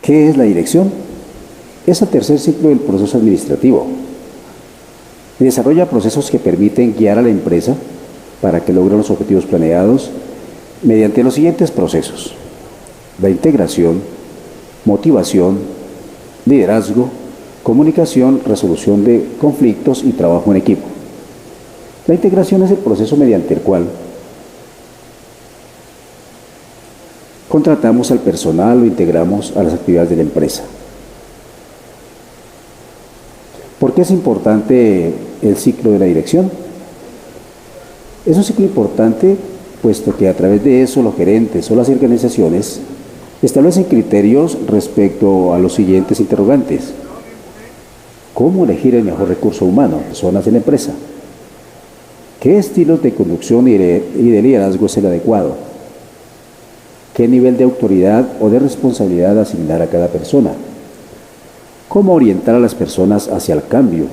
¿Qué es la dirección? Es el tercer ciclo del proceso administrativo. Desarrolla procesos que permiten guiar a la empresa para que logre los objetivos planeados mediante los siguientes procesos: la integración, motivación, liderazgo, comunicación, resolución de conflictos y trabajo en equipo. La integración es el proceso mediante el cual contratamos al personal o integramos a las actividades de la empresa. ¿Por qué es importante el ciclo de la dirección? Es un ciclo importante puesto que a través de eso los gerentes o las organizaciones establecen criterios respecto a los siguientes interrogantes: ¿cómo elegir el mejor recurso humano, personas en la empresa? ¿Qué estilos de conducción y de liderazgo es el adecuado? ¿Qué nivel de autoridad o de responsabilidad asignar a cada persona? ¿Cómo orientar a las personas hacia el cambio?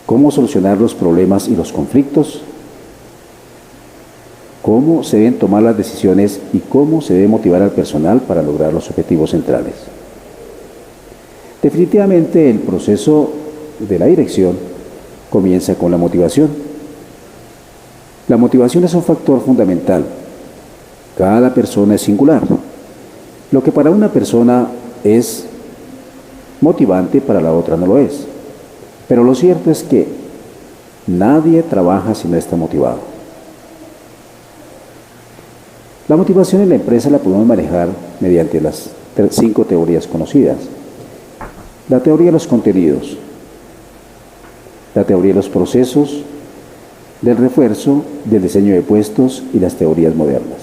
¿Cómo solucionar los problemas y los conflictos? ¿Cómo se deben tomar las decisiones y cómo se debe motivar al personal para lograr los objetivos centrales? Definitivamente el proceso de la dirección comienza con la motivación. La motivación es un factor fundamental. Cada persona es singular. Lo que para una persona es motivante, para la otra no lo es. Pero lo cierto es que nadie trabaja si no está motivado. La motivación en la empresa la podemos manejar mediante las 5 teorías conocidas. La teoría de los contenidos, la teoría de los procesos, del refuerzo, del diseño de puestos y las teorías modernas.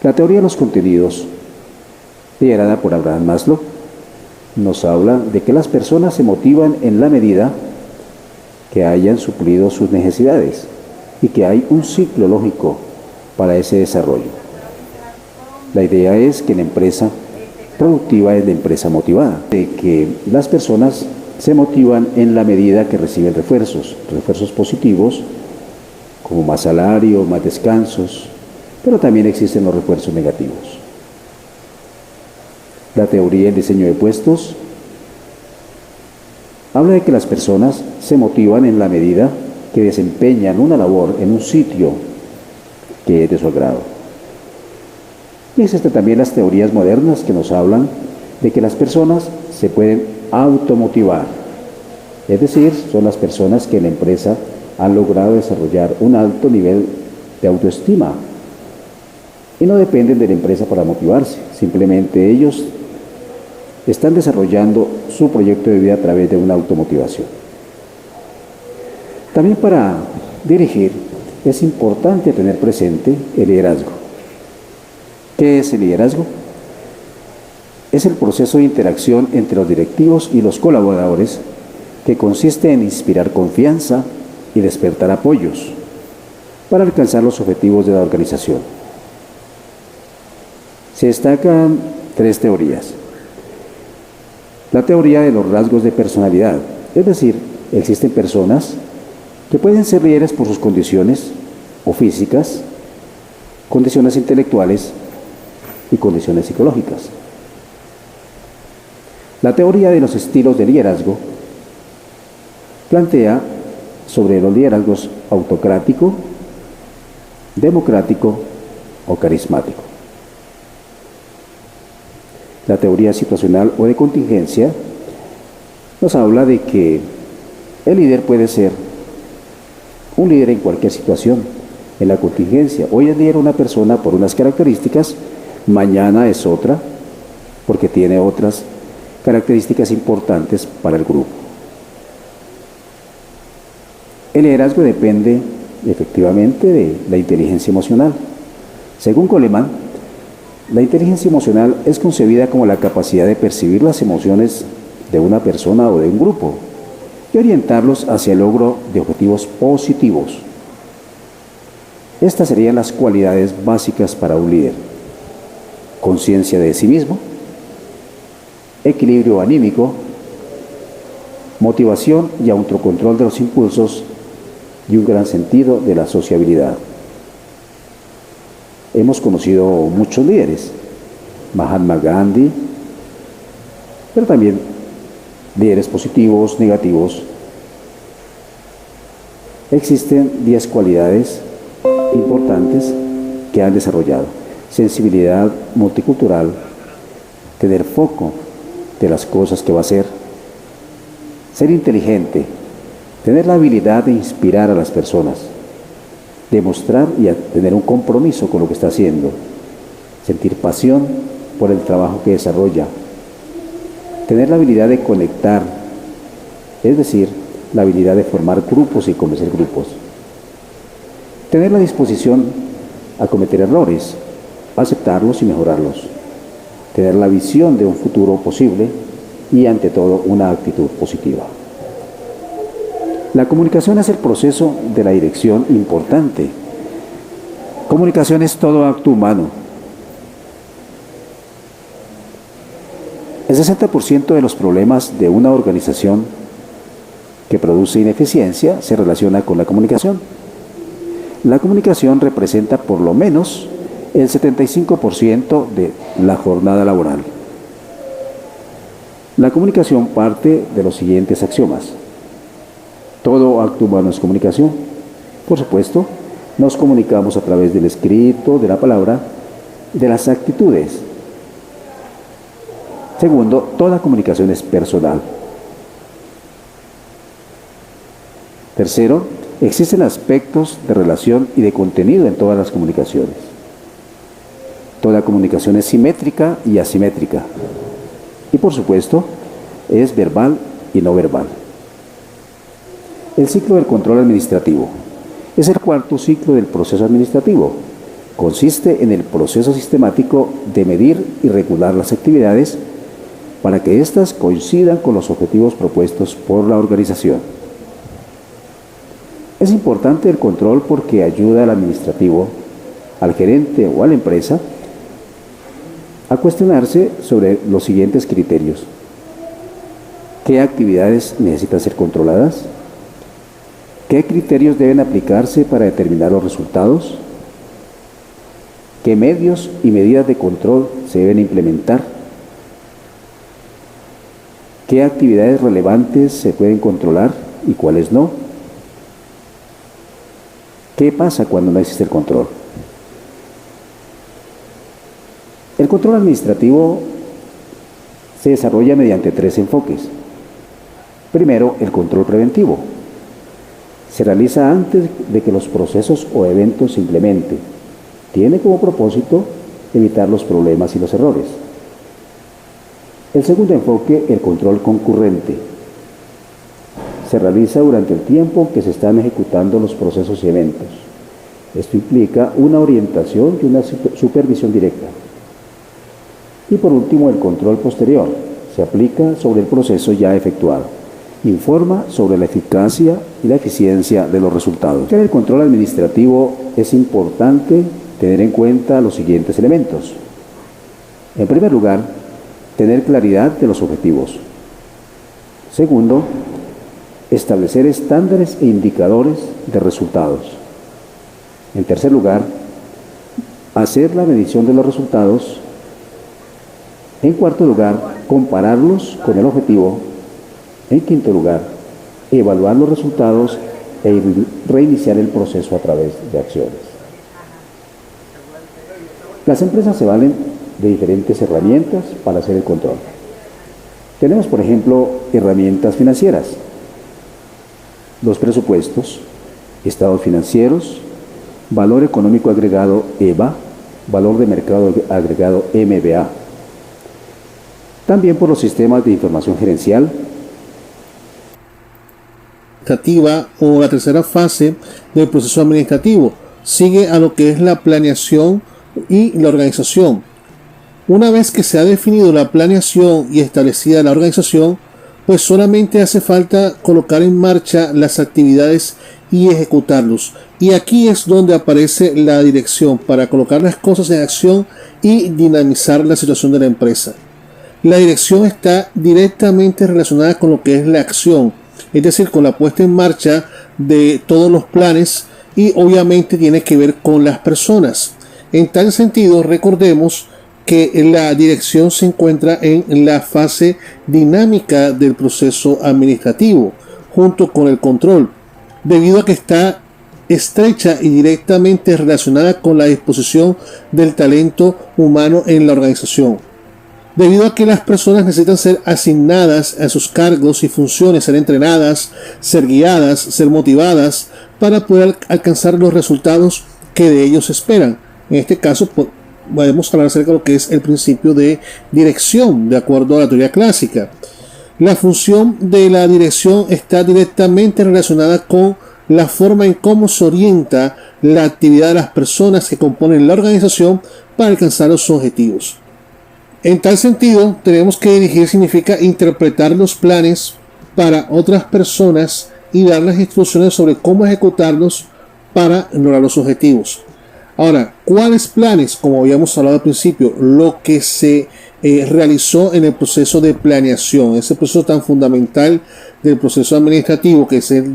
La teoría de los contenidos, liderada por Abraham Maslow, nos habla de que las personas se motivan en la medida que hayan suplido sus necesidades y que hay un ciclo lógico para ese desarrollo. La idea es que la empresa productiva es la empresa motivada, de que las personas se motivan en la medida que reciben refuerzos positivos, como más salario, más descansos, pero también existen los refuerzos negativos. La teoría del diseño de puestos habla de que las personas se motivan en la medida que desempeñan una labor en un sitio que es de su agrado. Y existen también las teorías modernas que nos hablan de que las personas se pueden automotivar, es decir, son las personas que en la empresa han logrado desarrollar un alto nivel de autoestima y no dependen de la empresa para motivarse, simplemente ellos están desarrollando su proyecto de vida a través de una automotivación. También para dirigir es importante tener presente el liderazgo. ¿Qué es el liderazgo? Es el proceso de interacción entre los directivos y los colaboradores que consiste en inspirar confianza y despertar apoyos para alcanzar los objetivos de la organización. Se destacan 3 teorías. La teoría de los rasgos de personalidad, es decir, existen personas que pueden ser líderes por sus condiciones o físicas, condiciones intelectuales y condiciones psicológicas. La teoría de los estilos de liderazgo plantea sobre los liderazgos autocrático, democrático o carismático. La teoría situacional o de contingencia nos habla de que el líder puede ser un líder en cualquier situación. En la contingencia, hoy es líder una persona por unas características, mañana es otra porque tiene otras características importantes para el grupo. El liderazgo depende efectivamente de la inteligencia emocional. Según Goleman, la inteligencia emocional es concebida como la capacidad de percibir las emociones de una persona o de un grupo y orientarlos hacia el logro de objetivos positivos. Estas serían las cualidades básicas para un líder: conciencia de sí mismo, equilibrio anímico, motivación y autocontrol de los impulsos y un gran sentido de la sociabilidad. hemos conocido muchos líderes, Mahatma Gandhi, pero también líderes positivos, negativos. Existen 10 cualidades importantes que han desarrollado: sensibilidad multicultural, tener foco de las cosas que va a hacer, ser inteligente, tener la habilidad de inspirar a las personas, demostrar y tener un compromiso con lo que está haciendo, sentir pasión por el trabajo que desarrolla, tener la habilidad de conectar, es decir, la habilidad de formar grupos y convencer grupos, tener la disposición a cometer errores, aceptarlos y mejorarlos, tener la visión de un futuro posible y, ante todo, una actitud positiva. La comunicación es el proceso de la dirección importante. Comunicación es todo acto humano. El 60% de los problemas de una organización que produce ineficiencia se relaciona con la comunicación. La comunicación representa por lo menos el 75% de la jornada laboral. La comunicación parte de los siguientes axiomas. Todo acto humano es comunicación. Por supuesto, nos comunicamos a través del escrito, de la palabra, de las actitudes. Segundo, toda comunicación es personal. Tercero, existen aspectos de relación y de contenido en todas las comunicaciones. Toda comunicación es simétrica y asimétrica. Y por supuesto, es verbal y no verbal. El ciclo del control administrativo es el cuarto ciclo del proceso administrativo. Consiste en el proceso sistemático de medir y regular las actividades para que éstas coincidan con los objetivos propuestos por la organización. Es importante el control porque ayuda al administrativo, al gerente o a la empresa a cuestionarse sobre los siguientes criterios. ¿Qué actividades necesitan ser controladas? ¿Qué criterios deben aplicarse para determinar los resultados? ¿Qué medios y medidas de control se deben implementar? ¿Qué actividades relevantes se pueden controlar y cuáles no? ¿Qué pasa cuando no existe el control? El control administrativo se desarrolla mediante 3 enfoques. Primero, el control preventivo. Se realiza antes de que los procesos o eventos se implementen. Tiene como propósito evitar los problemas y los errores. El segundo enfoque, el control concurrente. Se realiza durante el tiempo que se están ejecutando los procesos y eventos. Esto implica una orientación y una supervisión directa. Y por último, el control posterior. Se aplica sobre el proceso ya efectuado. Informa sobre la eficacia y la eficiencia de los resultados. En el control administrativo es importante tener en cuenta los siguientes elementos. En primer lugar, tener claridad de los objetivos. Segundo, establecer estándares e indicadores de resultados. En tercer lugar, hacer la medición de los resultados. En cuarto lugar, compararlos con el objetivo. En quinto lugar, evaluar los resultados e reiniciar el proceso a través de acciones. Las empresas se valen de diferentes herramientas para hacer el control. Tenemos, por ejemplo, herramientas financieras, los presupuestos, estados financieros, valor económico agregado EVA, valor de mercado agregado MBA. También por los sistemas de información gerencial. O la tercera fase del proceso administrativo sigue a lo que es la planeación y la organización. Una vez que se ha definido la planeación y establecida la organización, pues solamente hace falta colocar en marcha las actividades y ejecutarlos. Y aquí es donde aparece la dirección para colocar las cosas en acción y dinamizar la situación de la empresa. La dirección está directamente relacionada con lo que es la acción, es decir, con la puesta en marcha de todos los planes, y obviamente tiene que ver con las personas. En tal sentido, recordemos que la dirección se encuentra en la fase dinámica del proceso administrativo, junto con el control, debido a que está estrecha y directamente relacionada con la disposición del talento humano en la organización. Debido a que las personas necesitan ser asignadas a sus cargos y funciones, ser entrenadas, ser guiadas, ser motivadas para poder alcanzar los resultados que de ellos esperan. En este caso, podemos hablar acerca de lo que es el principio de dirección, de acuerdo a la teoría clásica. La función de la dirección está directamente relacionada con la forma en cómo se orienta la actividad de las personas que componen la organización para alcanzar los objetivos. En tal sentido, tenemos que dirigir significa interpretar los planes para otras personas y dar las instrucciones sobre cómo ejecutarlos para lograr los objetivos. Ahora, ¿cuáles planes? Como habíamos hablado al principio, lo que se realizó en el proceso de planeación, ese proceso tan fundamental del proceso administrativo, que es el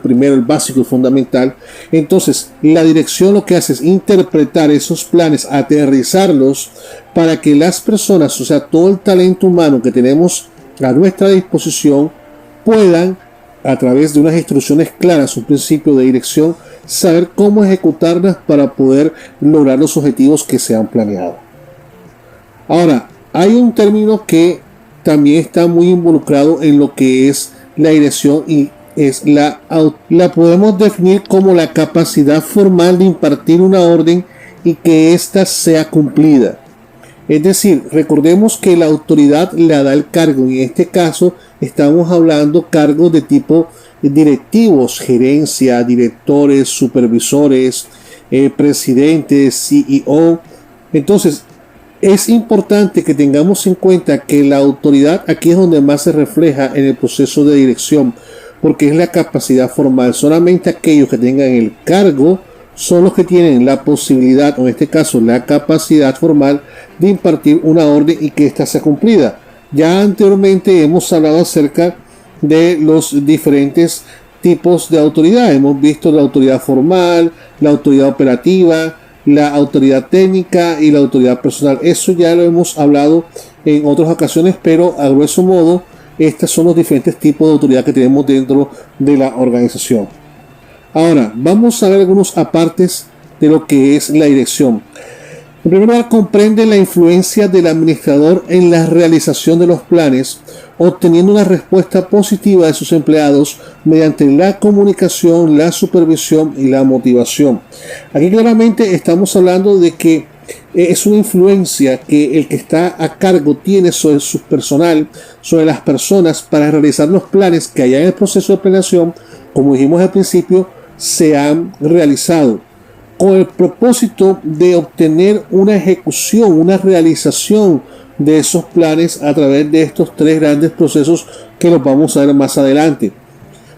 primero, el básico y fundamental. Entonces, la dirección lo que hace es interpretar esos planes, aterrizarlos para que las personas, o sea, todo el talento humano que tenemos a nuestra disposición, puedan, a través de unas instrucciones claras, un principio de dirección, saber cómo ejecutarlas para poder lograr los objetivos que se han planeado. Ahora, hay un término que también está muy involucrado en lo que es la dirección y es la podemos definir como la capacidad formal de impartir una orden y que ésta sea cumplida. Es decir, recordemos que la autoridad la da el cargo y en este caso estamos hablando cargos de tipo directivos, gerencia, directores, supervisores, presidentes, CEO. Entonces, es importante que tengamos en cuenta que la autoridad aquí es donde más se refleja en el proceso de dirección, porque es la capacidad formal. Solamente aquellos que tengan el cargo son los que tienen la posibilidad, o en este caso la capacidad formal, de impartir una orden y que ésta sea cumplida. Ya anteriormente hemos hablado acerca de los diferentes tipos de autoridad. Hemos visto la autoridad formal, la autoridad operativa, la autoridad técnica y la autoridad personal. Eso ya lo hemos hablado en otras ocasiones, pero a grueso modo estos son los diferentes tipos de autoridad que tenemos dentro de la organización. Ahora vamos a ver algunos apartes de lo que es la dirección. En primer lugar, comprende la influencia del administrador en la realización de los planes, obteniendo una respuesta positiva de sus empleados mediante la comunicación, la supervisión y la motivación. Aquí claramente estamos hablando de que es una influencia que el que está a cargo tiene sobre su personal, sobre las personas, para realizar los planes que allá en el proceso de planeación, como dijimos al principio, se han realizado, con el propósito de obtener una ejecución, una realización de esos planes a través de estos tres grandes procesos que los vamos a ver más adelante.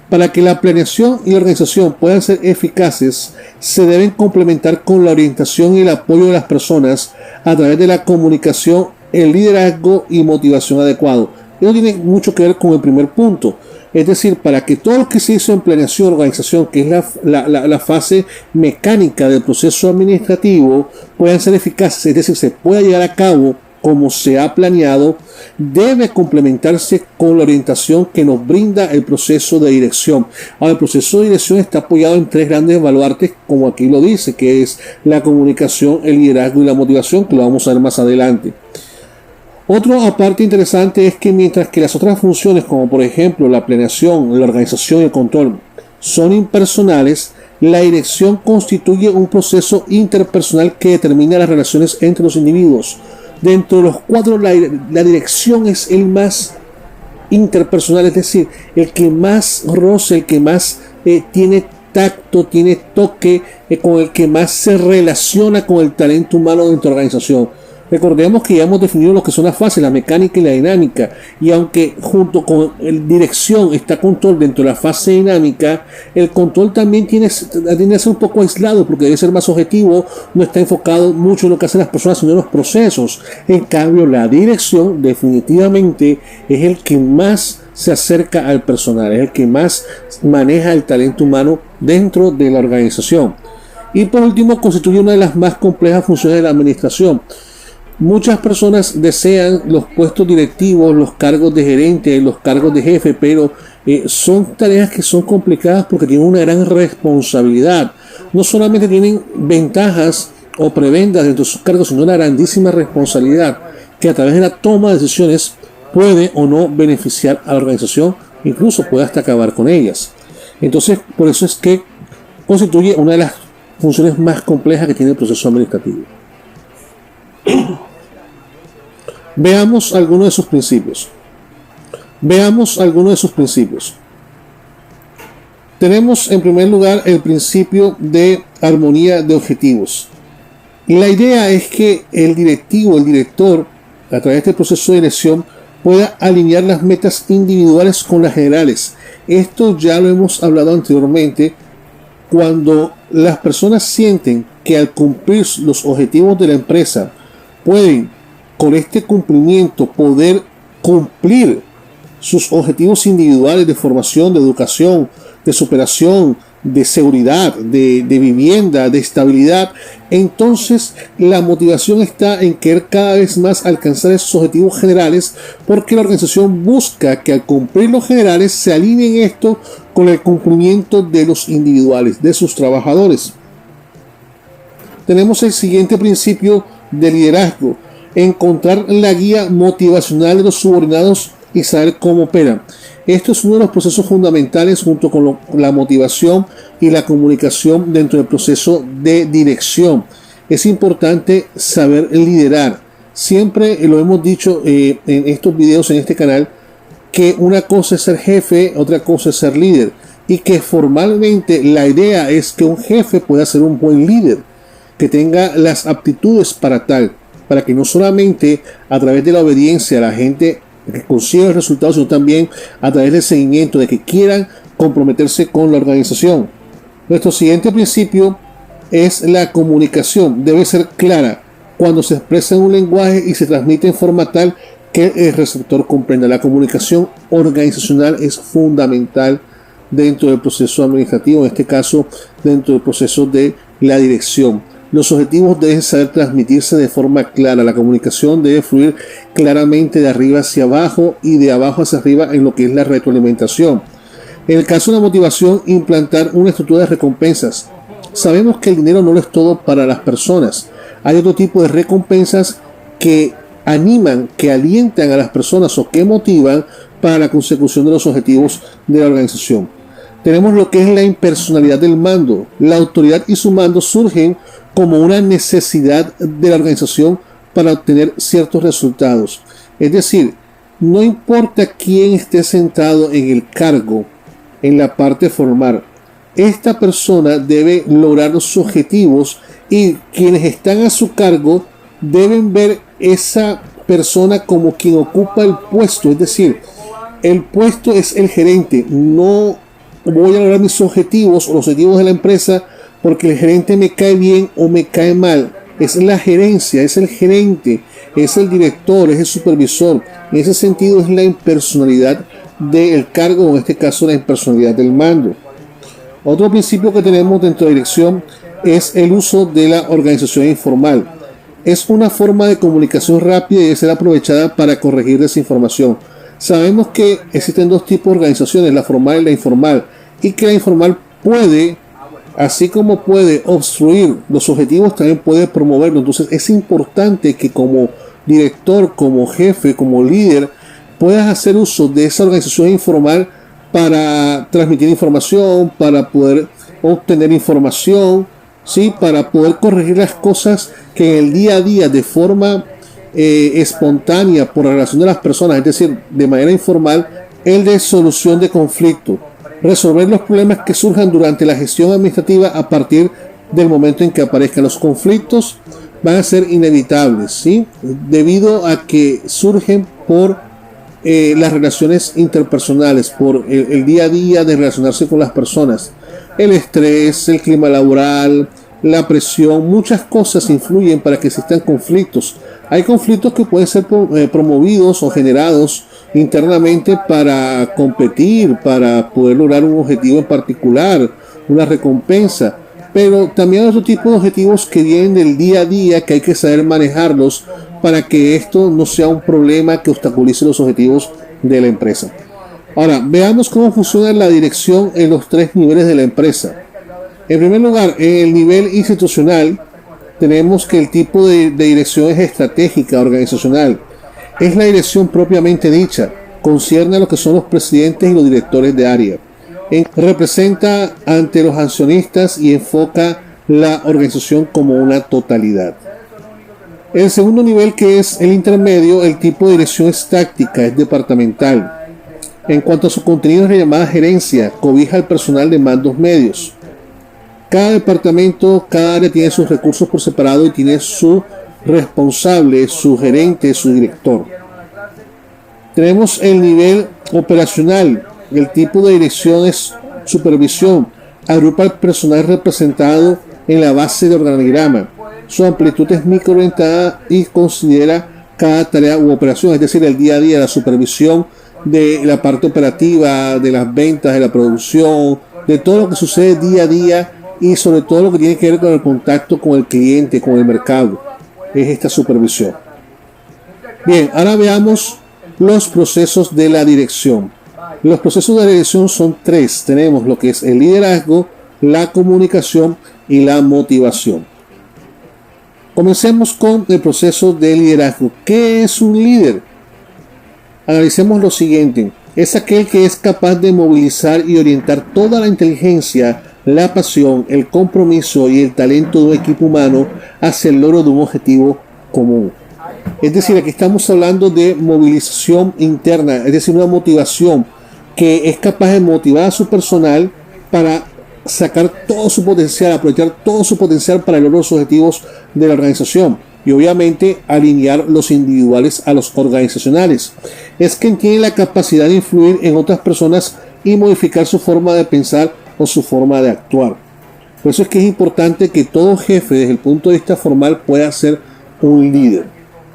Para que la planeación y la organización puedan ser eficaces, se deben complementar con la orientación y el apoyo de las personas a través de la comunicación, el liderazgo y motivación adecuado. Eso tiene mucho que ver con el primer punto. Es decir, para que todo lo que se hizo en planeación, organización, que es la fase mecánica del proceso administrativo, puedan ser eficaces, es decir, se pueda llevar a cabo como se ha planeado, debe complementarse con la orientación que nos brinda el proceso de dirección. Ahora, el proceso de dirección está apoyado en tres grandes baluartes, como aquí lo dice, que es la comunicación, el liderazgo y la motivación, que lo vamos a ver más adelante. Otro aparte interesante es que mientras que las otras funciones, como por ejemplo la planeación, la organización y el control, son impersonales, la dirección constituye un proceso interpersonal que determina las relaciones entre los individuos. Dentro de los cuatro, la dirección es el más interpersonal, es decir, el que más roce, el que más tiene tacto, tiene toque, con el que más se relaciona con el talento humano dentro de la organización. Recordemos que ya hemos definido lo que son las fases, la mecánica y la dinámica, y aunque junto con la dirección está control dentro de la fase dinámica, el control también tiene que ser un poco aislado porque debe ser más objetivo, no está enfocado mucho en lo que hacen las personas sino en los procesos. En cambio, la dirección definitivamente es el que más se acerca al personal, es el que más maneja el talento humano dentro de la organización. Y por último, constituye una de las más complejas funciones de la administración. Muchas personas desean los puestos directivos, los cargos de gerente, los cargos de jefe, pero son tareas que son complicadas porque tienen una gran responsabilidad. No solamente tienen ventajas o prebendas dentro de sus cargos, sino una grandísima responsabilidad que a través de la toma de decisiones puede o no beneficiar a la organización, incluso puede hasta acabar con ellas. Entonces, por eso es que constituye una de las funciones más complejas que tiene el proceso administrativo. Veamos algunos de sus principios. Tenemos en primer lugar el principio de armonía de objetivos. La idea es que el director, a través del proceso de elección, pueda alinear las metas individuales con las generales. Esto ya lo hemos hablado anteriormente. Cuando las personas sienten que al cumplir los objetivos de la empresa pueden con este cumplimiento poder cumplir sus objetivos individuales de formación, de educación, de superación, de seguridad, de vivienda, de estabilidad, entonces la motivación está en querer cada vez más alcanzar esos objetivos generales, porque la organización busca que al cumplir los generales se alineen esto con el cumplimiento de los individuales, de sus trabajadores. Tenemos el siguiente principio de liderazgo: encontrar la guía motivacional de los subordinados y saber cómo operan. Esto es uno de los procesos fundamentales junto con la motivación y la comunicación dentro del proceso de dirección. Es importante saber liderar. Siempre lo hemos dicho en estos videos, en este canal, que una cosa es ser jefe, otra cosa es ser líder. Y que formalmente la idea es que un jefe pueda ser un buen líder, que tenga las aptitudes para tal, para que no solamente a través de la obediencia la gente que consiga los resultados, sino también a través del seguimiento, de que quieran comprometerse con la organización. Nuestro siguiente principio es la comunicación. Debe ser clara cuando se expresa en un lenguaje y se transmite en forma tal que el receptor comprenda. La comunicación organizacional es fundamental dentro del proceso administrativo, en este caso dentro del proceso de la dirección. Los objetivos deben saber transmitirse de forma clara. La comunicación debe fluir claramente de arriba hacia abajo y de abajo hacia arriba en lo que es la retroalimentación. En el caso de la motivación, implantar una estructura de recompensas. Sabemos que el dinero no lo es todo para las personas. Hay otro tipo de recompensas que animan, que alientan a las personas o que motivan para la consecución de los objetivos de la organización. Tenemos lo que es la impersonalidad del mando. La autoridad y su mando surgen como una necesidad de la organización para obtener ciertos resultados. Es decir, no importa quién esté sentado en el cargo, en la parte formal, esta persona debe lograr los objetivos y quienes están a su cargo deben ver esa persona como quien ocupa el puesto. Es decir, el puesto es el gerente. No voy a lograr mis objetivos o los objetivos de la empresa porque el gerente me cae bien o me cae mal. Es la gerencia, es el gerente, es el director, es el supervisor. En ese sentido es la impersonalidad del cargo, o en este caso la impersonalidad del mando. Otro principio que tenemos dentro de la dirección es el uso de la organización informal. Es una forma de comunicación rápida y debe ser aprovechada para corregir desinformación. Sabemos que existen dos tipos de organizaciones, la formal y la informal, y que la informal puede, así como puede obstruir los objetivos, también puede promoverlos. Entonces es importante que como director, como jefe, como líder, puedas hacer uso de esa organización informal para transmitir información, para poder obtener información, ¿sí? Para poder corregir las cosas que en el día a día de forma espontánea por la relación de las personas, es decir, de manera informal, el de solución de conflicto, resolver los problemas que surjan durante la gestión administrativa a partir del momento en que aparezcan los conflictos, van a ser inevitables, ¿sí? Debido a que surgen por las relaciones interpersonales, por el día a día de relacionarse con las personas, el estrés, el clima laboral, la presión, muchas cosas influyen para que existan conflictos. Hay conflictos que pueden ser promovidos o generados internamente para competir, para poder lograr un objetivo en particular, una recompensa. pero también hay otro tipo de objetivos que vienen del día a día que hay que saber manejarlos para que esto no sea un problema que obstaculice los objetivos de la empresa. Ahora, veamos cómo funciona la dirección en los 3 niveles de la empresa. En primer lugar, en el nivel institucional, tenemos que el tipo de dirección es estratégica, organizacional. Es la dirección propiamente dicha, concierne a lo que son los presidentes y los directores de área. Representa ante los accionistas y enfoca la organización como una totalidad. El segundo nivel, que es el intermedio, el tipo de dirección es táctica, es departamental. En cuanto a su contenido, es la llamada gerencia, cobija al personal de mandos medios. Cada departamento, cada área tiene sus recursos por separado y tiene su responsable, su gerente, su director. Tenemos el nivel operacional. El tipo de dirección es supervisión. Agrupa al personal representado en la base de organigrama. Su amplitud es microorientada y considera cada tarea u operación, es decir, el día a día, la supervisión de la parte operativa, de las ventas, de la producción, de todo lo que sucede día a día y sobre todo lo que tiene que ver con el contacto con el cliente, con el mercado. Es esta supervisión. Bien, ahora veamos los procesos de la dirección. Los procesos de la dirección son 3. Tenemos lo que es el liderazgo, la comunicación y la motivación. Comencemos con el proceso de liderazgo. ¿Qué es un líder? Analicemos lo siguiente. Es aquel que es capaz de movilizar y orientar toda la inteligencia, la pasión, el compromiso y el talento de un equipo humano hacia el logro de un objetivo común. Es decir, aquí estamos hablando de movilización interna, es decir, una motivación que es capaz de motivar a su personal para sacar todo su potencial, aprovechar todo su potencial para lograr los objetivos de la organización y obviamente alinear los individuales a los organizacionales. Es quien tiene la capacidad de influir en otras personas y modificar su forma de pensar o su forma de actuar. Por eso es que es importante que todo jefe desde el punto de vista formal pueda ser un líder.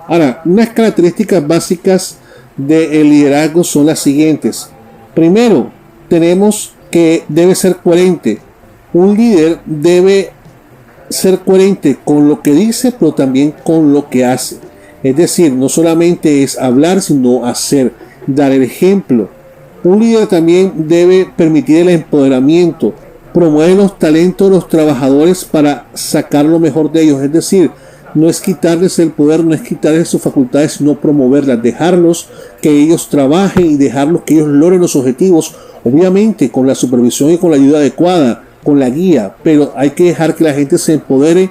Ahora, unas características básicas del liderazgo son las siguientes. Primero, tenemos que debe ser coherente. Un líder debe ser coherente con lo que dice, pero también con lo que hace. Es decir, no solamente es hablar, sino hacer, dar el ejemplo. Un líder también debe permitir el empoderamiento, promover los talentos de los trabajadores para sacar lo mejor de ellos. Es decir, no es quitarles el poder, no es quitarles sus facultades, sino promoverlas, dejarlos que ellos trabajen y dejarlos que ellos logren los objetivos, obviamente con la supervisión y con la ayuda adecuada, con la guía, pero hay que dejar que la gente se empodere,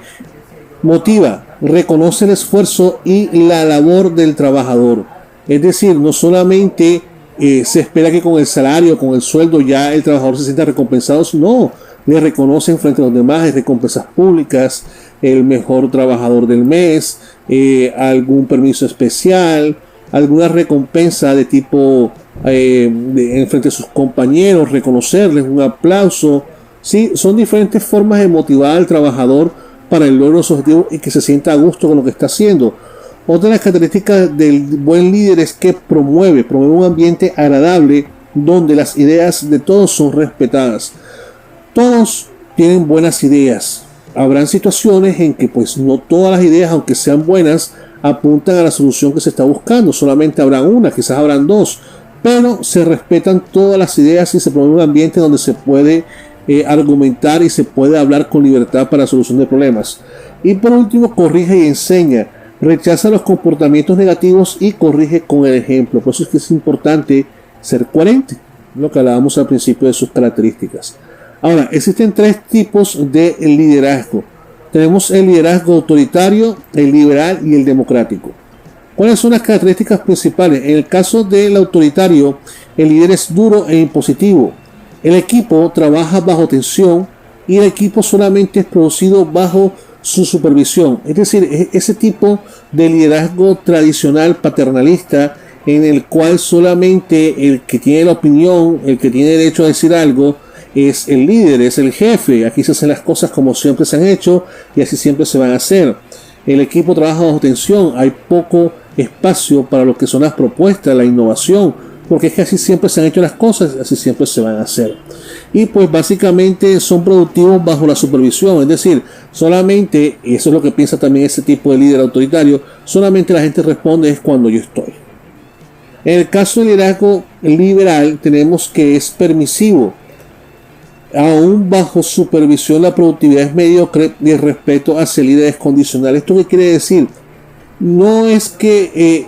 motiva, reconoce el esfuerzo y la labor del trabajador. Es decir, no solamente se espera que con el salario, con el sueldo ya el trabajador se sienta recompensado, no, le reconocen frente a los demás recompensas públicas, el mejor trabajador del mes, algún permiso especial, alguna recompensa de tipo en frente a sus compañeros, reconocerles un aplauso. Sí, son diferentes formas de motivar al trabajador para el logro de sus objetivos y que se sienta a gusto con lo que está haciendo. Otra de las características del buen líder es que promueve un ambiente agradable donde las ideas de todos son respetadas. Todos tienen buenas ideas. Habrán situaciones en que pues no todas las ideas, aunque sean buenas, apuntan a la solución que se está buscando. Solamente habrá una, quizás habrán dos, pero se respetan todas las ideas y se promueve un ambiente donde se puede argumentar y se puede hablar con libertad para la solución de problemas. Y por último, corrige y enseña. Rechaza los comportamientos negativos y corrige con el ejemplo. Por eso es que es importante ser coherente, lo que hablábamos al principio de sus características. Ahora, existen 3 tipos de liderazgo. Tenemos el liderazgo autoritario, el liberal y el democrático. ¿Cuáles son las características principales? En el caso del autoritario, el líder es duro e impositivo. El equipo trabaja bajo tensión y el equipo solamente es producido bajo su supervisión. Es decir, ese tipo de liderazgo tradicional paternalista en el cual solamente el que tiene la opinión, el que tiene derecho a decir algo, es el líder, es el jefe. Aquí se hacen las cosas como siempre se han hecho y así siempre se van a hacer. El equipo trabaja bajo tensión, hay poco espacio para lo que son las propuestas, la innovación, porque es que así siempre se han hecho las cosas, así siempre se van a hacer. y pues básicamente son productivos bajo la supervisión, es decir, solamente, y eso es lo que piensa también ese tipo de líder autoritario, solamente la gente responde es cuando yo estoy. En el caso del liderazgo liberal tenemos que es permisivo, aún bajo supervisión la productividad es mediocre y el respeto hacia el líder es condicional. ¿Esto qué quiere decir? No es que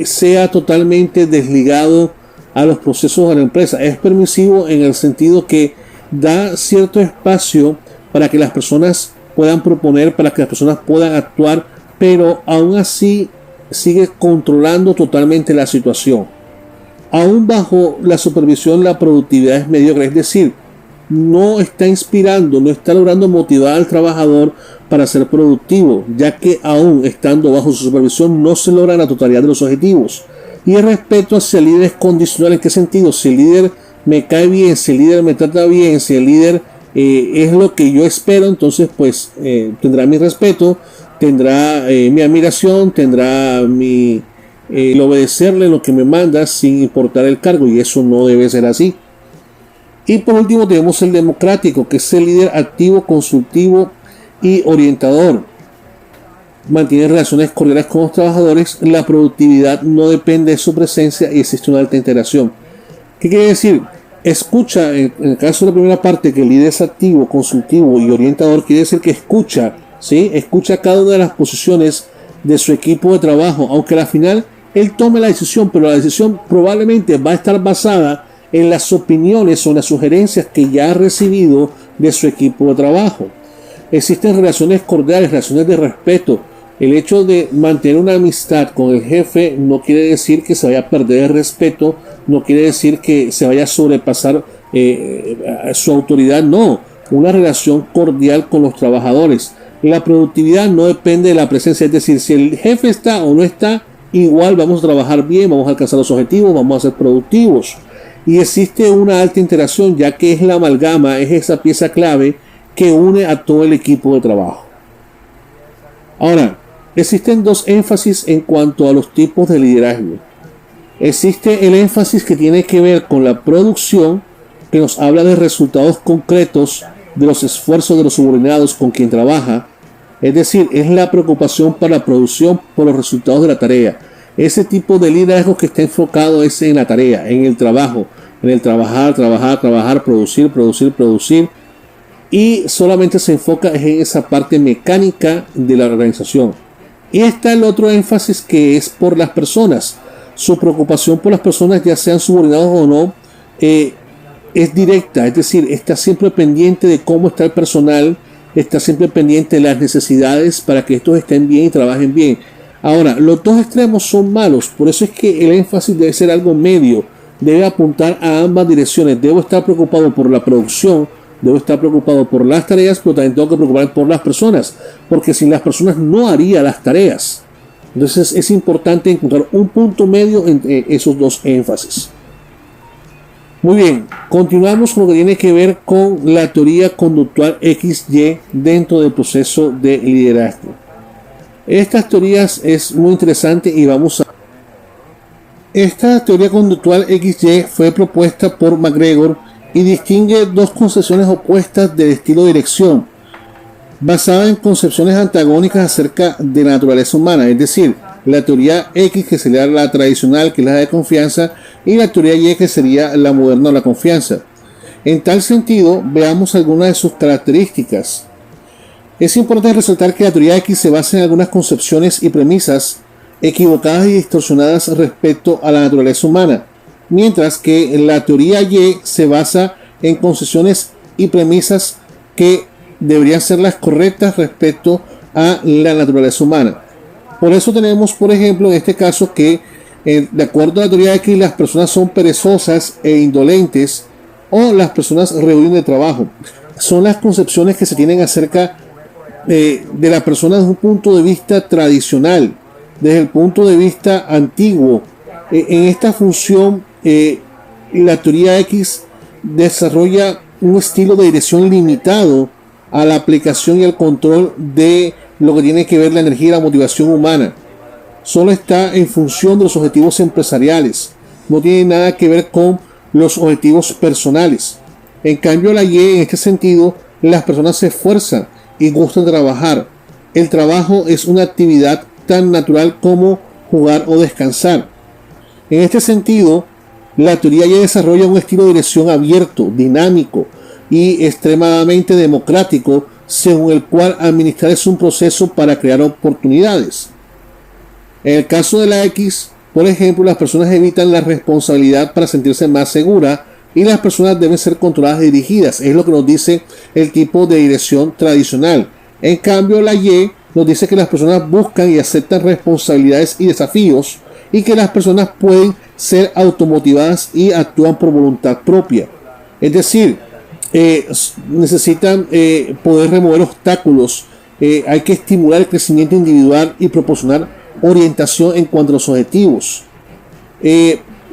sea totalmente desligado a los procesos de la empresa, es permisivo en el sentido que da cierto espacio para que las personas puedan proponer, para que las personas puedan actuar, pero aún así sigue controlando totalmente la situación. Aún bajo la supervisión la productividad es mediocre, es decir, no está inspirando, no está logrando motivar al trabajador para ser productivo, ya que aún estando bajo su supervisión no se logra la totalidad de los objetivos. Y el respeto hacia el líder es condicional. ¿En qué sentido? Si el líder me cae bien, si el líder me trata bien, si el líder es lo que yo espero, entonces pues tendrá mi respeto, tendrá mi admiración, tendrá el obedecerle lo que me manda sin importar el cargo, y eso no debe ser así. Y por último tenemos el democrático, que es el líder activo, consultivo y orientador. Mantiene relaciones cordiales con los trabajadores, la productividad no depende de su presencia y existe una alta integración. ¿Qué quiere decir? Escucha, en el caso de la primera parte, que el líder es activo, consultivo y orientador, quiere decir que escucha, ¿sí? Escucha cada una de las posiciones de su equipo de trabajo, aunque al final él tome la decisión, pero la decisión probablemente va a estar basada en las opiniones o las sugerencias que ya ha recibido de su equipo de trabajo. Existen relaciones cordiales, relaciones de respeto. El hecho de mantener una amistad con el jefe no quiere decir que se vaya a perder el respeto, no quiere decir que se vaya a sobrepasar su autoridad, no. Una relación cordial con los trabajadores. La productividad no depende de la presencia, es decir, si el jefe está o no está, igual vamos a trabajar bien, vamos a alcanzar los objetivos, vamos a ser productivos. Y existe una alta interacción, ya que es la amalgama, es esa pieza clave que une a todo el equipo de trabajo. Ahora, existen dos énfasis en cuanto a los tipos de liderazgo. Existe el énfasis que tiene que ver con la producción, que nos habla de resultados concretos de los esfuerzos de los subordinados con quien trabaja. Es decir, es la preocupación para la producción, por los resultados de la tarea. Ese tipo de liderazgo que está enfocado es en la tarea, en el trabajo, en el trabajar, producir, y solamente se enfoca en esa parte mecánica de la organización. Y está el otro énfasis, que es por las personas. Su preocupación por las personas, ya sean subordinados o no, es directa, es decir, está siempre pendiente de cómo está el personal, está siempre pendiente de las necesidades para que estos estén bien y trabajen bien. Ahora, los dos extremos son malos, por eso es que el énfasis debe ser algo medio, debe apuntar a ambas direcciones. Debo estar preocupado por la producción, debo estar preocupado por las tareas, pero también tengo que preocuparme por las personas, porque sin las personas no haría las tareas. Entonces es importante encontrar un punto medio entre esos dos énfasis. Muy bien, continuamos con lo que tiene que ver con la teoría conductual XY dentro del proceso de liderazgo. Estas teorías es muy interesante y vamos a... Esta teoría conductual XY fue propuesta por McGregor y distingue dos concepciones opuestas del estilo de dirección, basada en concepciones antagónicas acerca de la naturaleza humana, es decir, la teoría X, que sería la tradicional, que es la de confianza, y la teoría Y, que sería la moderna o la confianza. En tal sentido, veamos algunas de sus características. Es importante resaltar que la teoría X se basa en algunas concepciones y premisas equivocadas y distorsionadas respecto a la naturaleza humana, mientras que la teoría Y se basa en concepciones y premisas que deberían ser las correctas respecto a la naturaleza humana. Por eso tenemos, por ejemplo, en este caso que de acuerdo a la teoría X, las personas son perezosas e indolentes, o las personas rehuyen de trabajo. Son las concepciones que se tienen acerca de la persona desde un punto de vista tradicional, desde el punto de vista antiguo. En esta función, la teoría X desarrolla un estilo de dirección limitado a la aplicación y el control de lo que tiene que ver la energía y la motivación humana. Solo está en función de los objetivos empresariales, no tiene nada que ver con los objetivos personales. En cambio, la Y, en este sentido, las personas se esfuerzan y gustan trabajar. El trabajo es una actividad tan natural como jugar o descansar. En este sentido, la teoría Y desarrolla un estilo de dirección abierto, dinámico y extremadamente democrático, según el cual administrar es un proceso para crear oportunidades. En el caso de la X, por ejemplo, las personas evitan la responsabilidad para sentirse más seguras y las personas deben ser controladas y dirigidas. Es lo que nos dice el tipo de dirección tradicional. En cambio, la Y nos dice que las personas buscan y aceptan responsabilidades y desafíos y que las personas pueden ser automotivadas y actúan por voluntad propia. Es decir, necesitan poder remover obstáculos, hay que estimular el crecimiento individual y proporcionar orientación en cuanto a los objetivos.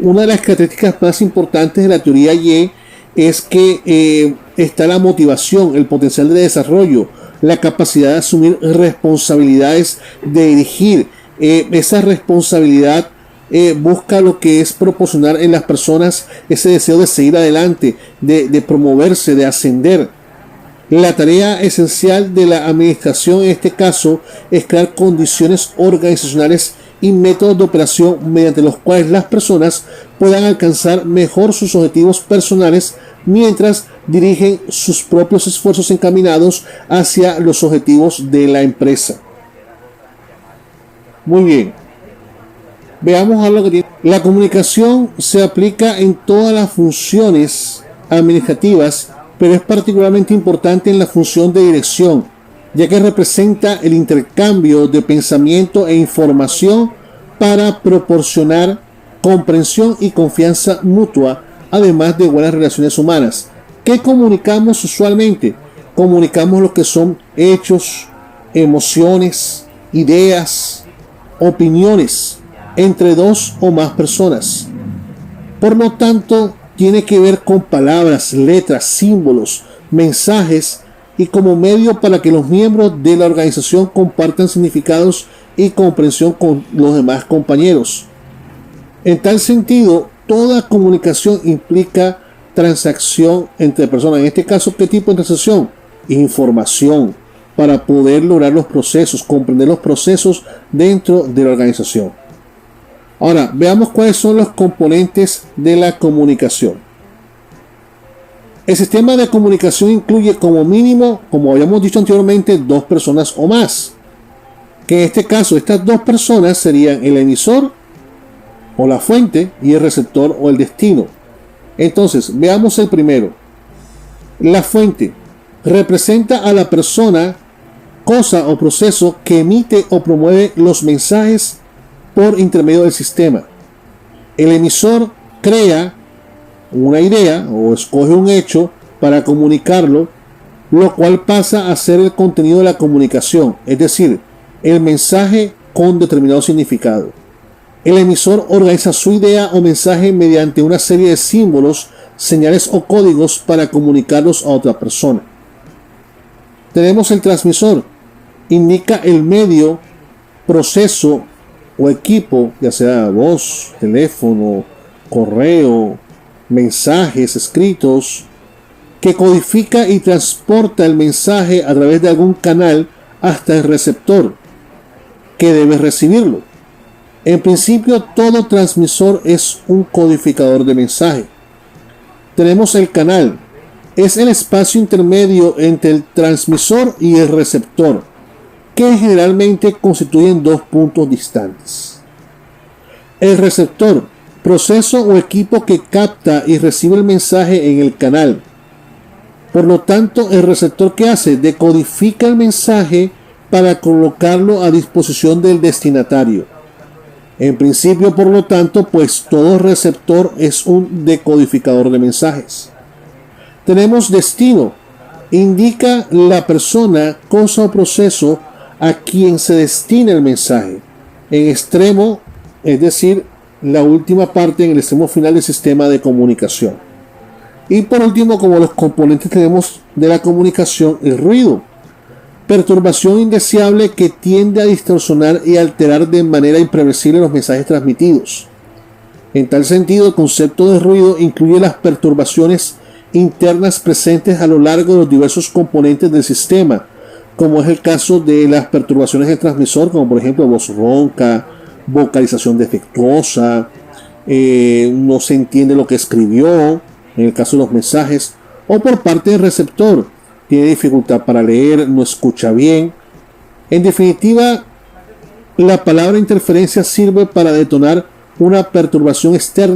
Una de las características más importantes de la teoría Y es que está la motivación, el potencial de desarrollo, la capacidad de asumir responsabilidades, de dirigir. Esa responsabilidad busca lo que es proporcionar en las personas ese deseo de seguir adelante, de promoverse, de ascender. La tarea esencial de la administración en este caso es crear condiciones organizacionales y métodos de operación mediante los cuales las personas puedan alcanzar mejor sus objetivos personales mientras dirigen sus propios esfuerzos encaminados hacia los objetivos de la empresa. Muy bien. Veamos algo que tiene. La comunicación se aplica en todas las funciones administrativas, pero es particularmente importante en la función de dirección, ya que representa el intercambio de pensamiento e información para proporcionar comprensión y confianza mutua, además de buenas relaciones humanas. ¿Qué comunicamos usualmente? Comunicamos lo que son hechos, emociones, ideas, opiniones entre dos o más personas. Por lo tanto, tiene que ver con palabras, letras, símbolos, mensajes y como medio para que los miembros de la organización compartan significados y comprensión con los demás compañeros. En tal sentido, toda comunicación implica transacción entre personas. En este caso, ¿qué tipo de transacción? Información, para poder lograr los procesos, comprender los procesos dentro de la organización. Ahora, veamos cuáles son los componentes de la comunicación. El sistema de comunicación incluye como mínimo, como habíamos dicho anteriormente, dos personas o más. Que en este caso, estas dos personas serían el emisor o la fuente y el receptor o el destino. Entonces, veamos el primero. La fuente representa a la persona, cosa o proceso que emite o promueve los mensajes por intermedio del sistema. El emisor crea una idea o escoge un hecho para comunicarlo, lo cual pasa a ser el contenido de la comunicación, es decir, el mensaje con determinado significado. El emisor organiza su idea o mensaje mediante una serie de símbolos, señales o códigos para comunicarlos a otra persona. Tenemos el transmisor, indica el medio, proceso o equipo, ya sea voz, teléfono, correo, mensajes escritos, que codifica y transporta el mensaje a través de algún canal hasta el receptor, que debe recibirlo. En principio, todo transmisor es un codificador de mensaje. Tenemos el canal, es el espacio intermedio entre el transmisor y el receptor, que generalmente constituyen dos puntos distantes. El receptor, proceso o equipo que capta y recibe el mensaje en el canal. Por lo tanto, el receptor, ¿qué hace? Decodifica el mensaje para colocarlo a disposición del destinatario. En principio, por lo tanto, pues todo receptor es un decodificador de mensajes. Tenemos destino, indica la persona, cosa o proceso a quien se destina el mensaje. En extremo, es decir, la última parte en el extremo final del sistema de comunicación. Y por último, como los componentes tenemos de la comunicación, el ruido. Perturbación indeseable que tiende a distorsionar y alterar de manera imprevisible los mensajes transmitidos. En tal sentido, el concepto de ruido incluye las perturbaciones internas presentes a lo largo de los diversos componentes del sistema, como es el caso de las perturbaciones del transmisor, como por ejemplo voz ronca, vocalización defectuosa, no se entiende lo que escribió, en el caso de los mensajes, o por parte del receptor, tiene dificultad para leer, no escucha bien. En definitiva, la palabra interferencia sirve para detonar una perturbación externa